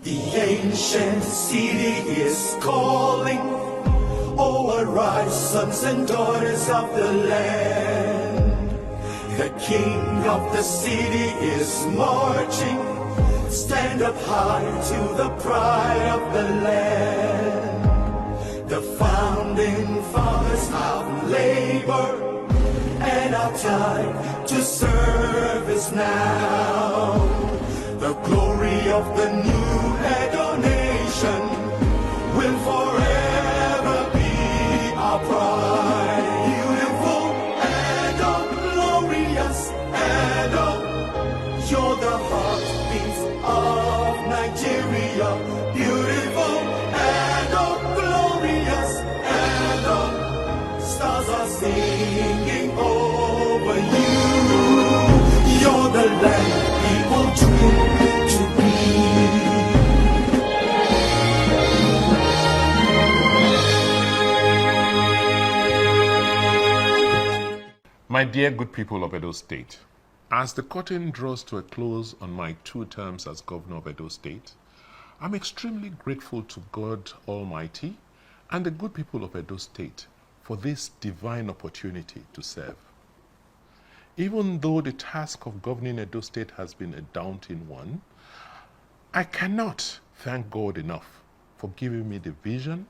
The ancient city is calling. Oh, arise, sons and daughters of the land. The king of the city is marching. Stand up high to the pride of the land. The founding fathers have labored, and our time to serve is now. The glory of the new Edo nation will forever be our pride. Beautiful Edo, glorious Edo, you're the heartbeat of Nigeria. Beautiful Edo, glorious Edo, stars are singing over you. You're the land people dream to be. My dear good people of Edo State, as the curtain draws to a close on my 2 terms as governor of Edo State, I'm extremely grateful to God Almighty and the good people of Edo State for this divine opportunity to serve. Even though the task of governing Edo State has been a daunting one, I cannot thank God enough for giving me the vision,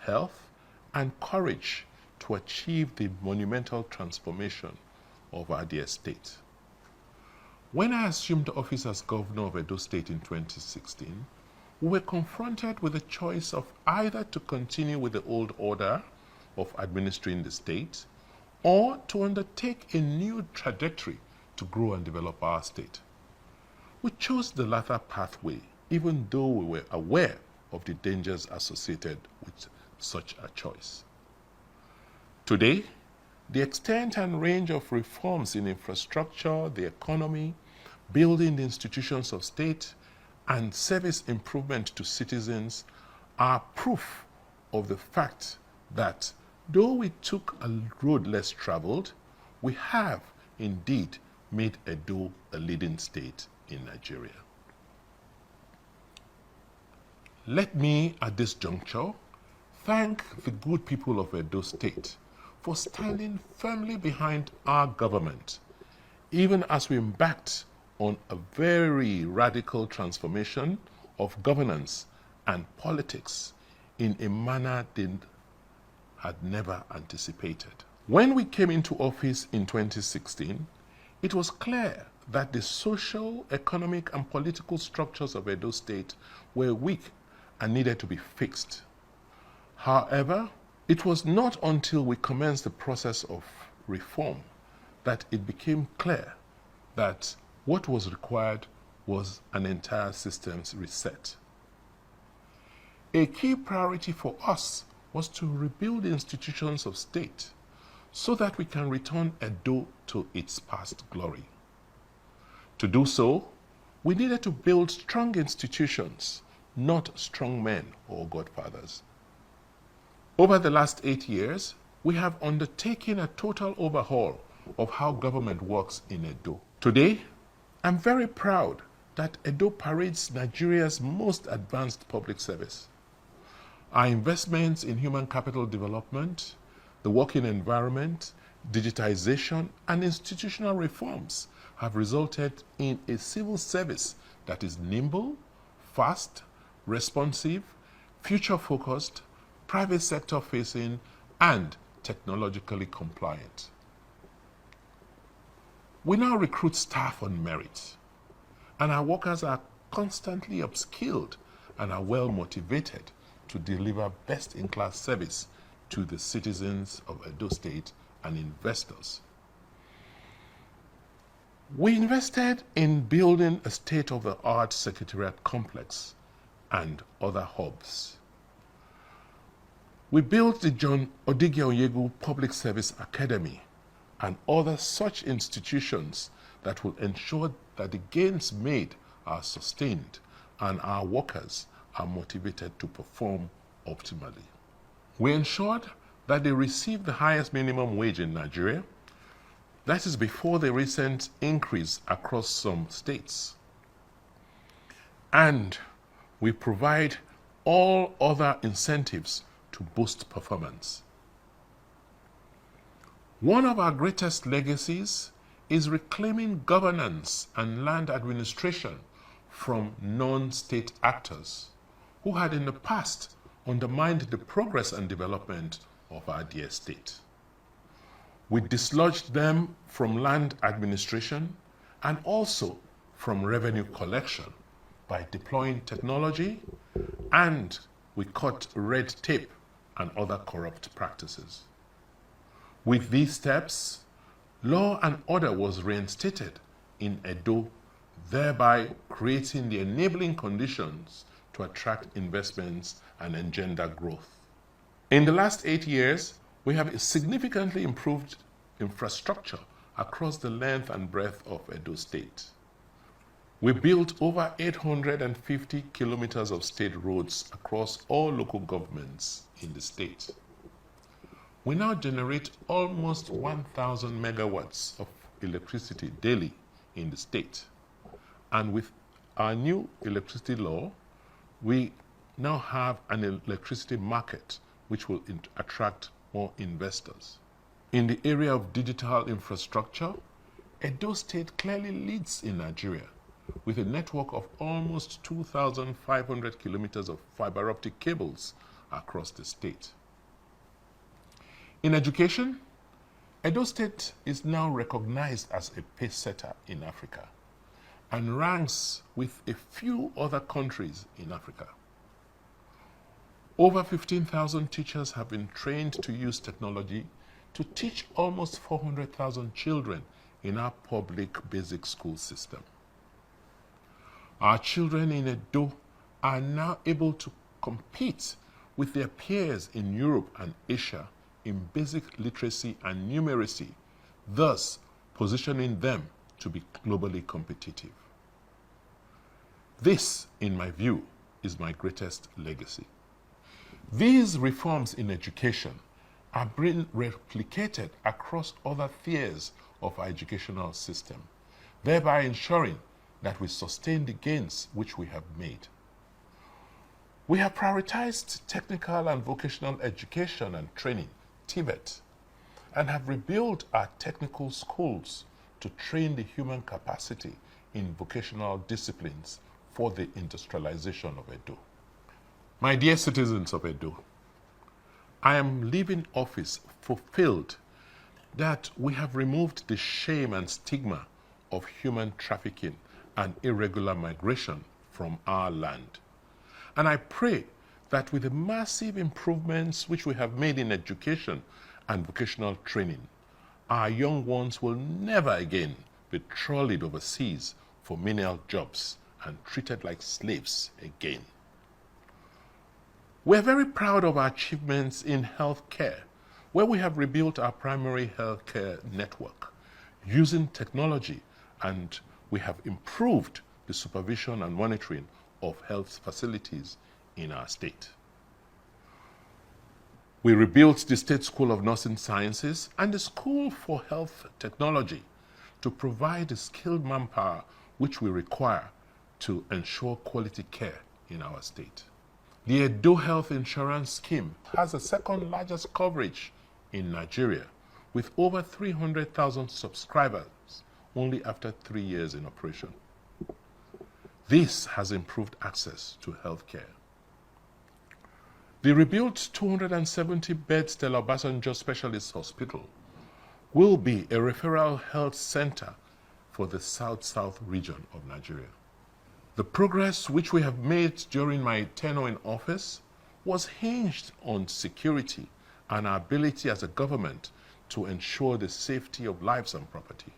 health, and courage to achieve the monumental transformation of our dear state. When I assumed office as governor of Edo State in 2016, we were confronted with the choice of either to continue with the old order of administering the state or to undertake a new trajectory to grow and develop our state. We chose the latter pathway, even though we were aware of the dangers associated with such a choice. Today, the extent and range of reforms in infrastructure, the economy, building the institutions of state, and service improvement to citizens are proof of the fact that though we took a road less traveled, we have indeed made Edo a leading state in Nigeria. Let me, at this juncture, thank the good people of Edo State for standing firmly behind our government, even as we embarked on a very radical transformation of governance and politics in a manner they had never anticipated. When we came into office in 2016, it was clear that the social, economic, and political structures of Edo State were weak and needed to be fixed. However, it was not until we commenced the process of reform that it became clear that what was required was an entire systems reset. A key priority for us was to rebuild the institutions of state so that we can return Edo to its past glory. To do so, we needed to build strong institutions, not strong men or godfathers. Over the last 8 years, we have undertaken a total overhaul of how government works in Edo. Today, I'm very proud that Edo parades Nigeria's most advanced public service. Our investments in human capital development, the working environment, digitization, and institutional reforms have resulted in a civil service that is nimble, fast, responsive, future-focused, private sector facing, and technologically compliant. We now recruit staff on merit, and our workers are constantly upskilled and are well motivated to deliver best-in-class service to the citizens of Edo State and investors. We invested in building a state-of-the-art secretariat complex and other hubs. We built the John Odighionyegu Public Service Academy and other such institutions that will ensure that the gains made are sustained and our workers are motivated to perform optimally. We ensured that they receive the highest minimum wage in Nigeria. That is before the recent increase across some states. And we provide all other incentives to boost performance. One of our greatest legacies is reclaiming governance and land administration from non-state actors who had in the past undermined the progress and development of our dear state. We dislodged them from land administration and also from revenue collection by deploying technology, and we cut red tape and other corrupt practices. With these steps, law and order was reinstated in Edo, thereby creating the enabling conditions to attract investments and engender growth. In the last 8 years, we have significantly improved infrastructure across the length and breadth of Edo State. We built over 850 kilometers of state roads across all local governments in the state. We now generate almost 1,000 megawatts of electricity daily in the state. And with our new electricity law, we now have an electricity market which will attract more investors. In the area of digital infrastructure, Edo State clearly leads in Nigeria with a network of almost 2,500 kilometers of fiber optic cables across the state. In education, Edo State is now recognized as a pace setter in Africa and ranks with a few other countries in Africa. Over 15,000 teachers have been trained to use technology to teach almost 400,000 children in our public basic school system. Our children in Edo are now able to compete with their peers in Europe and Asia in basic literacy and numeracy, thus positioning them to be globally competitive. This, in my view, is my greatest legacy. These reforms in education are being replicated across other spheres of our educational system, thereby ensuring that we sustain the gains which we have made. We have prioritized technical and vocational education and training, TVET, and have rebuilt our technical schools to train the human capacity in vocational disciplines for the industrialization of Edo. My dear citizens of Edo, I am leaving office fulfilled that we have removed the shame and stigma of human trafficking and irregular migration from our land. And I pray that with the massive improvements which we have made in education and vocational training, our young ones will never again be trolleyed overseas for menial jobs and treated like slaves again. We're very proud of our achievements in healthcare, where we have rebuilt our primary healthcare network using technology, and we have improved the supervision and monitoring of health facilities in our state. We rebuilt the State School of Nursing Sciences and the School for Health Technology to provide the skilled manpower which we require to ensure quality care in our state. The Edo Health Insurance Scheme has the second largest coverage in Nigeria, with over 300,000 subscribers only after 3 years in operation. This has improved access to healthcare. The rebuilt 270-bed Stella Obasanjo Specialist Hospital will be a referral health center for the South-South region of Nigeria. The progress which we have made during my tenure in office was hinged on security and our ability as a government to ensure the safety of lives and property.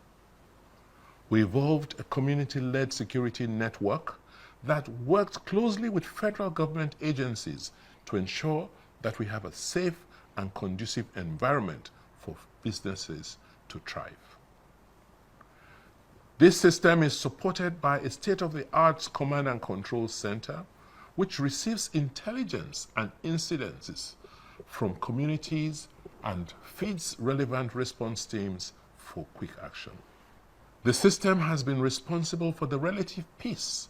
We evolved a community-led security network that worked closely with federal government agencies to ensure that we have a safe and conducive environment for businesses to thrive. This system is supported by a state-of-the-art command and control center, which receives intelligence and incidences from communities and feeds relevant response teams for quick action. The system has been responsible for the relative peace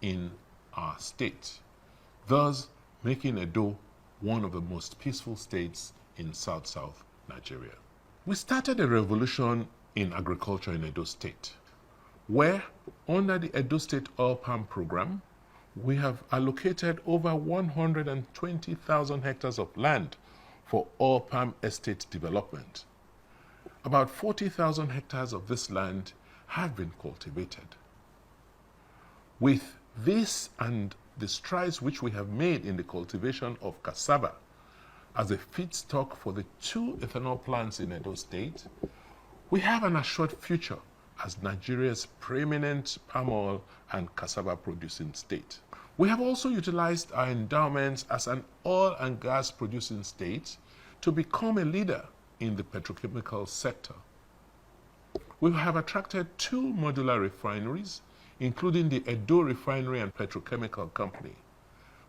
in our state, thus making Edo one of the most peaceful states in South Nigeria. We started a revolution in agriculture in Edo State, where under the Edo State Oil Palm Program, we have allocated over 120,000 hectares of land for oil palm estate development. About 40,000 hectares of this land have been cultivated. With this and the strides which we have made in the cultivation of cassava as a feedstock for the 2 ethanol plants in Edo State, we have an assured future as Nigeria's preeminent palm oil and cassava producing state. We have also utilized our endowments as an oil and gas producing state to become a leader in the petrochemical sector. We have attracted 2 modular refineries, including the Edo Refinery and Petrochemical Company,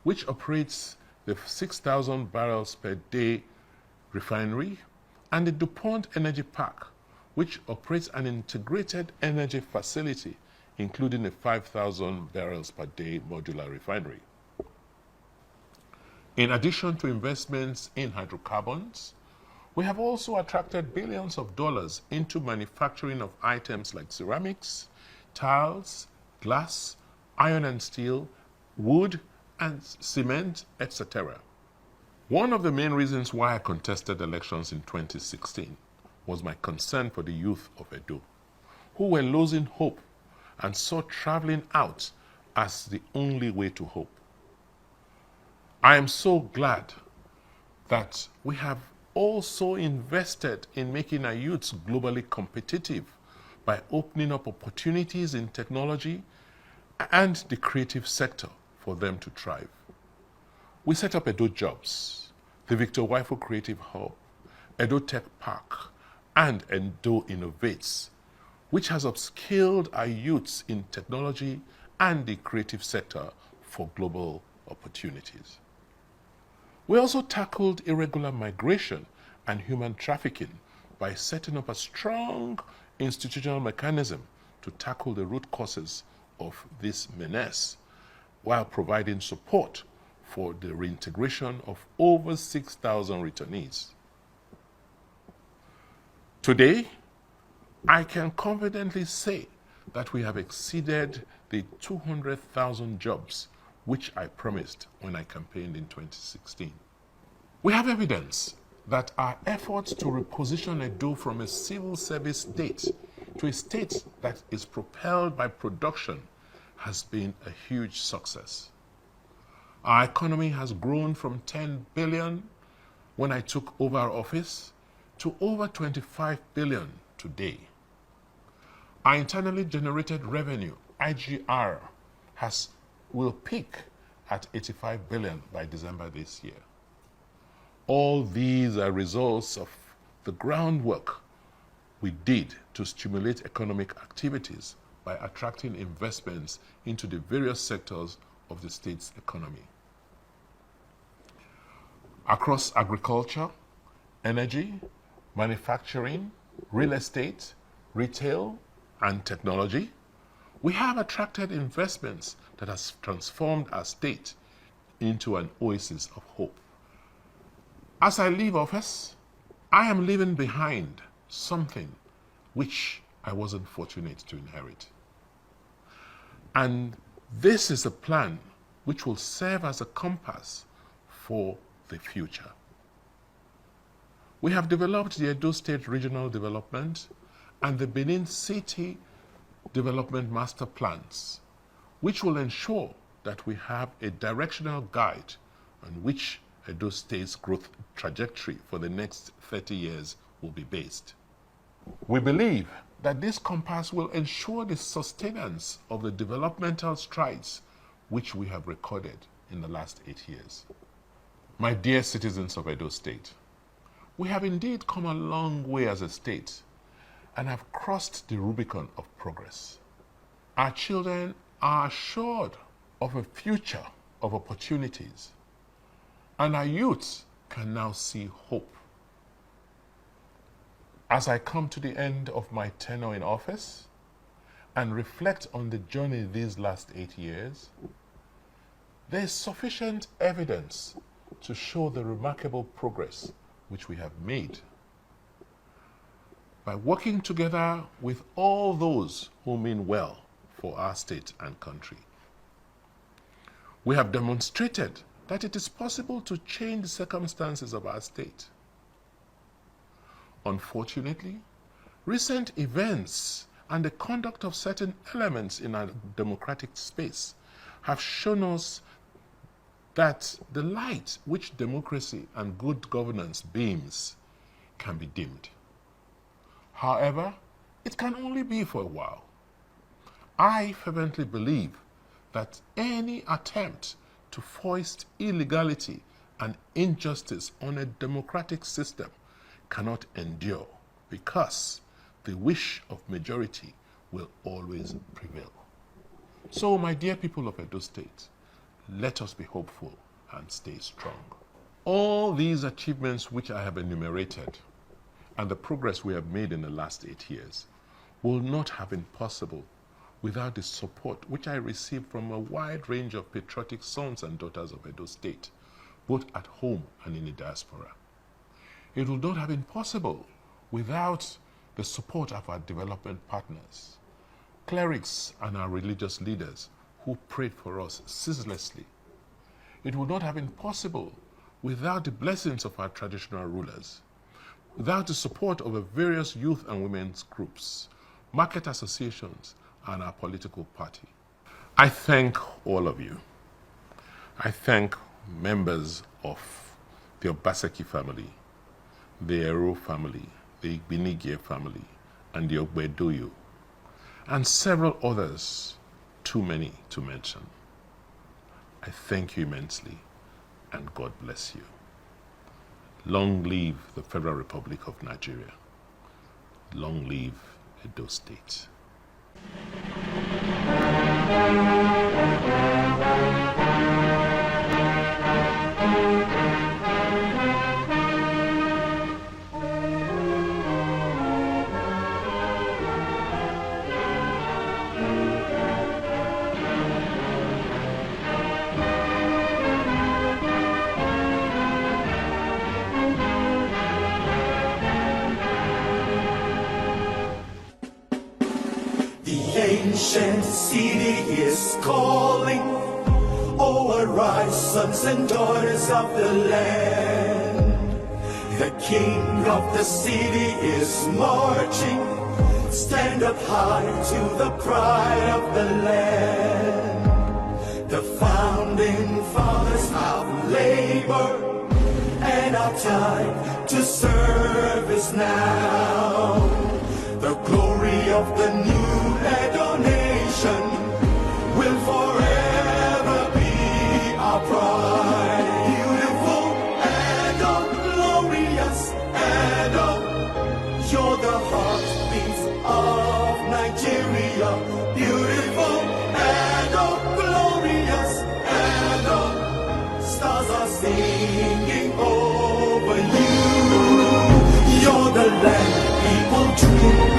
which operates the 6,000 barrels per day refinery, and the DuPont Energy Park, which operates an integrated energy facility, including a 5,000 barrels per day modular refinery. In addition to investments in hydrocarbons, we have also attracted billions of dollars into manufacturing of items like ceramics, tiles, glass, iron and steel, wood, and cement, etc. One of the main reasons why I contested elections in 2016 was my concern for the youth of Edo, who were losing hope and saw traveling out as the only way to hope. I am so glad that we have also invested in making our youths globally competitive by opening up opportunities in technology and the creative sector for them to thrive. We set up Edo Jobs, the Victor Waifo Creative Hub, Edo Tech Park, and Edo Innovates, which has upskilled our youths in technology and the creative sector for global opportunities. We also tackled irregular migration and human trafficking by setting up a strong institutional mechanism to tackle the root causes of this menace, while providing support for the reintegration of over 6,000 returnees. Today, I can confidently say that we have exceeded the 200,000 jobs which I promised when I campaigned in 2016. We have evidence that our efforts to reposition Edo from a civil service state to a state that is propelled by production has been a huge success. Our economy has grown from 10 billion when I took over office to over 25 billion today. Our internally generated revenue, IGR, will peak at 85 billion by December this year. All these are results of the groundwork we did to stimulate economic activities by attracting investments into the various sectors of the state's economy. Across agriculture, energy, manufacturing, real estate, retail, and technology, we have attracted investments that has transformed our state into an oasis of hope. As I leave office, I am leaving behind something which I wasn't fortunate to inherit. And this is a plan which will serve as a compass for the future. We have developed the Edo State Regional Development and the Benin City Development Master Plans, which will ensure that we have a directional guide on which Edo State's growth trajectory for the next 30 years will be based. We believe that this compass will ensure the sustenance of the developmental strides which we have recorded in the last 8 years. My dear citizens of Edo State, we have indeed come a long way as a state and have crossed the Rubicon of progress. Our children are assured of a future of opportunities, and our youths can now see hope. As I come to the end of my tenure in office and reflect on the journey these last 8 years, there is sufficient evidence to show the remarkable progress which we have made. By working together with all those who mean well for our state and country, we have demonstrated that it is possible to change the circumstances of our state. Unfortunately, recent events and the conduct of certain elements in our democratic space have shown us that the light which democracy and good governance beams can be dimmed. However, it can only be for a while. I fervently believe that any attempt to foist illegality and injustice on a democratic system cannot endure, because the wish of majority will always prevail. So, my dear people of Edo State, let us be hopeful and stay strong. All these achievements which I have enumerated and the progress we have made in the last 8 years will not have been possible without the support which I received from a wide range of patriotic sons and daughters of Edo State, both at home and in the diaspora. It would not have been possible without the support of our development partners, clerics and our religious leaders who prayed for us ceaselessly. It would not have been possible without the blessings of our traditional rulers, without the support of the various youth and women's groups, market associations, and our political party. I thank all of you. I thank members of the Obaseki family, the Ero family, the Igbinigie family, and the Ogbedoyo, and several others, too many to mention. I thank you immensely, and God bless you. Long live the Federal Republic of Nigeria. Long live Edo State. Ancient city is calling. Oh, arise, sons and daughters of the land. The king of the city is marching. Stand up high to the pride of the land. The founding fathers have labored, and our time to serve is now. The glory of the new Edo nation will forever be our pride. Beautiful Edo, glorious Edo, you're the heartbeat of Nigeria. Beautiful Edo, glorious Edo, stars are singing over you. You're the land people dream